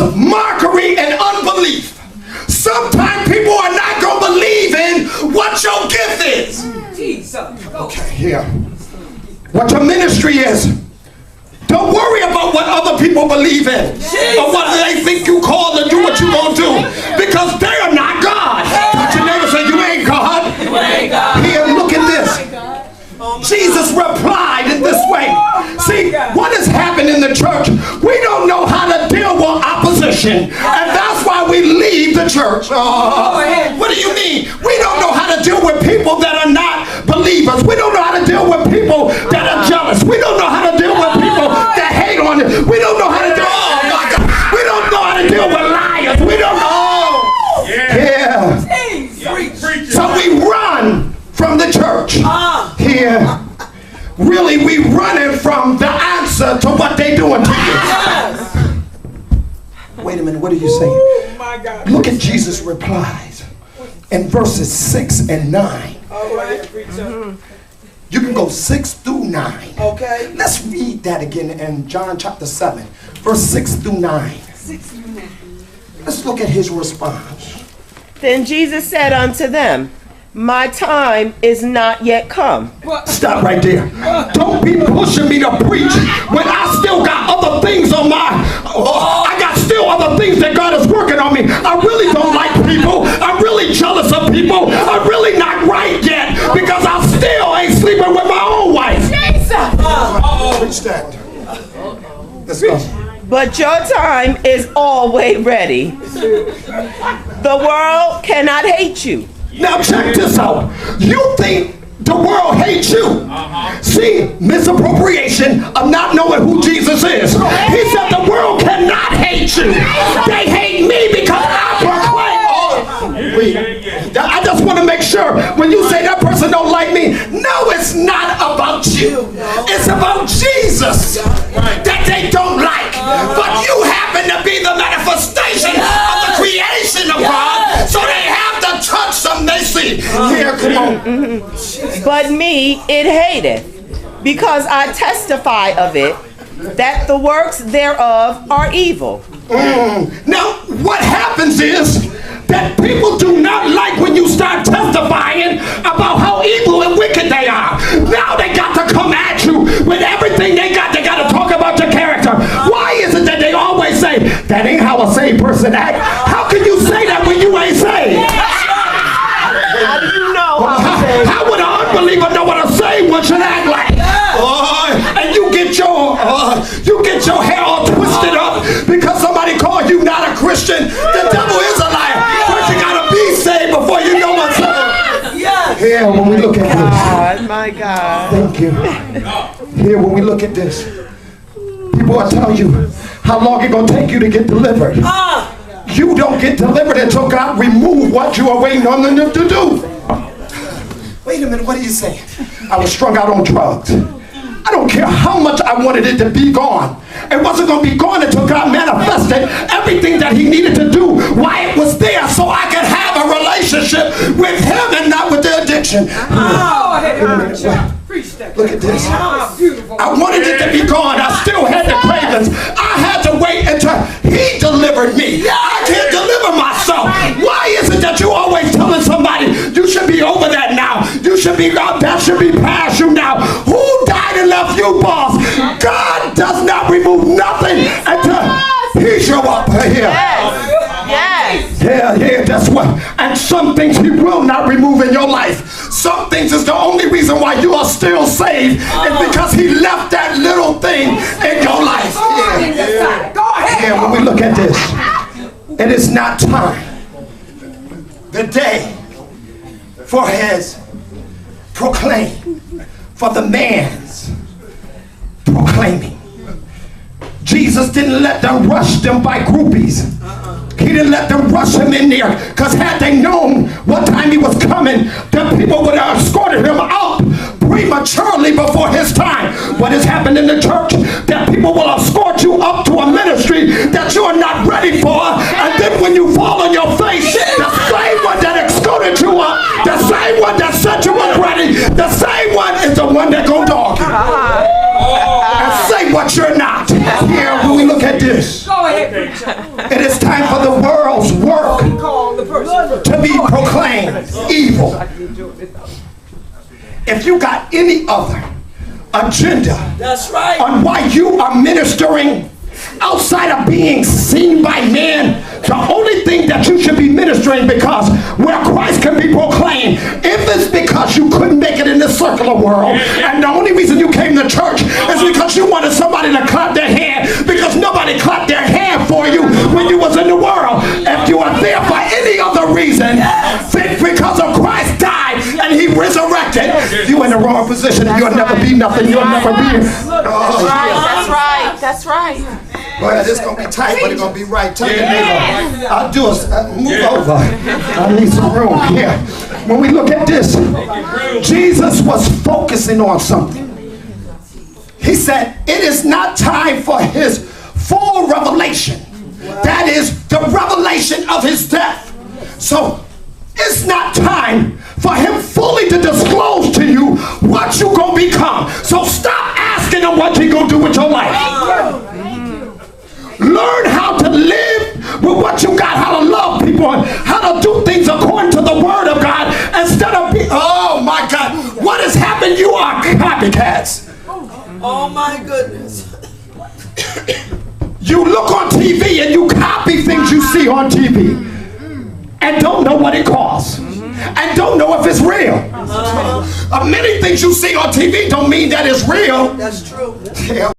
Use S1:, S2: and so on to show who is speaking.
S1: called mockery and unbelief. Sometimes people are not going to believe in what your gift is. Okay, yeah. What your ministry is. Don't worry about what other people believe in. Or what they think you called to do what you going to do. Because they are not God. Touch your neighbor and say, you ain't God. You ain't God. Here, look at this. Jesus replied in this way. See, what has happened in the church? We don't know how to deal with opposition. And that's why we leave the church. What do you mean? We don't know how to deal with people that are not believers. We don't know how to deal with people that are jealous. We don't know how to deal with people that hate on it. We don't know how to deal. Oh my God. We don't know how to deal with liars. We don't know. Yeah. So we run from the church. Here. Really, we running from the answer to what they doing to you. Wait a minute, what are you saying? My God. Look at Jesus' replies in verses 6 and 9. All right. You can go 6 through 9. Okay. Let's read that again in John chapter 7, verse 6 through 9. 6 through 9. Let's look at his response.
S2: Then Jesus said unto them, my time is not yet come.
S1: Stop right there. Don't be pushing me to preach when I still got other things on my... I got still other things that God is working on me. I really don't like people. I'm really jealous of people. I'm really not right yet because I still ain't sleeping with my own wife. Preach that. Let's go.
S2: But your time is always ready. The world cannot hate you.
S1: Now check this out. You think the world hates you. See, misappropriation of not knowing who Jesus is. He said the world cannot hate you. They hate me because I proclaim. I just want to make sure when you say that person don't like me, no, it's not about you. It's about Jesus that they don't like. But you happen to be the manifestation of the creation of God, so they have to touch something they see. Here, come on.
S2: But me it hateth, because I testify of it, that the works thereof are evil.
S1: Now, what happens is that people do not like when you start testifying about how evil and wicked they are. Now they got to come at you with everything they got. They got to talk about your character. Why is it that they always say, that ain't how a saved person act? How can you say that when you ain't saved?
S2: How do you know
S1: how would an unbeliever know what a saved one should act like? And you get your hair all twisted up because somebody called you not a Christian. The devil is a liar. First you gotta be saved before you know what's up. Here, when we look at this.
S2: My God.
S1: Thank you. Here, when we look at this, people will tell you how long it's gonna take you to get delivered. You don't get delivered until God remove what you are waiting on them to do. Wait a minute, what are you saying? I was strung out on drugs. I don't care how much I wanted it to be gone. It wasn't going to be gone until God manifested everything that he needed to do while it was there so I could have a relationship with him and not with the addiction. Look at this. I wanted it to be gone. I still had the cravings. I had to wait until he delivered me. I can't deliver myself. Why is it that you always telling somebody you should be over that now? You should be, that should be past you now. Who died and left you, boss? God does not remove nothing until he show up here.
S2: Yes.
S1: Yeah, that's what. And some things he will not remove in your life. Some things is the only reason why you are still saved is because he left that little thing in your life. Go ahead. Yeah, when we look at this, it is not time. The day for his proclaim, for the man's proclaiming. Jesus didn't let them rush them by groupies. He didn't let them rush him in there, because had they known what time he was coming, the people would have escorted him out prematurely before his time. What has happened in the church? That people will escort you up to a ministry that you are not ready for, and then when you fall on your face, the same one that escorted you up, the same one that said you were ready, the same one is the one that gonna dog you. And say what you're not. Here, when we look at this, it if you got any other agenda
S3: That's right.
S1: on why you are ministering outside of being seen by men, the only thing that you should be ministering because where Christ can be proclaimed, if it's because you couldn't make it in this circular world, and the only reason you came to church is because you wanted somebody to clap their hand, because nobody clapped their hand for you when you was in the world. If you are there for any other reason, think because of Christ died and he resurrected, you in the wrong position and you'll never be nothing. You'll never be.
S2: That's right. That's right.
S1: Go ahead, it's going to be tight, but it's going to be right. Tell your neighbor, I'll do it. Move over. I need some room here. When we look at this, Jesus was focusing on something. He said, it is not time for his full revelation. That is the revelation of his death. So it's not time for him fully to disclose to you what you're going to become. So stop asking him what you're going to do with your life. Learn how to live with what you got, how to love people, and how to do things according to the word of God instead of being, oh my God, what has happened? You are copycats.
S3: Oh my goodness.
S1: You look on TV and you copy things you see on TV and don't know what it costs and don't know if it's real. Many things you see on TV don't mean that it's real.
S3: That's true.
S1: Yeah.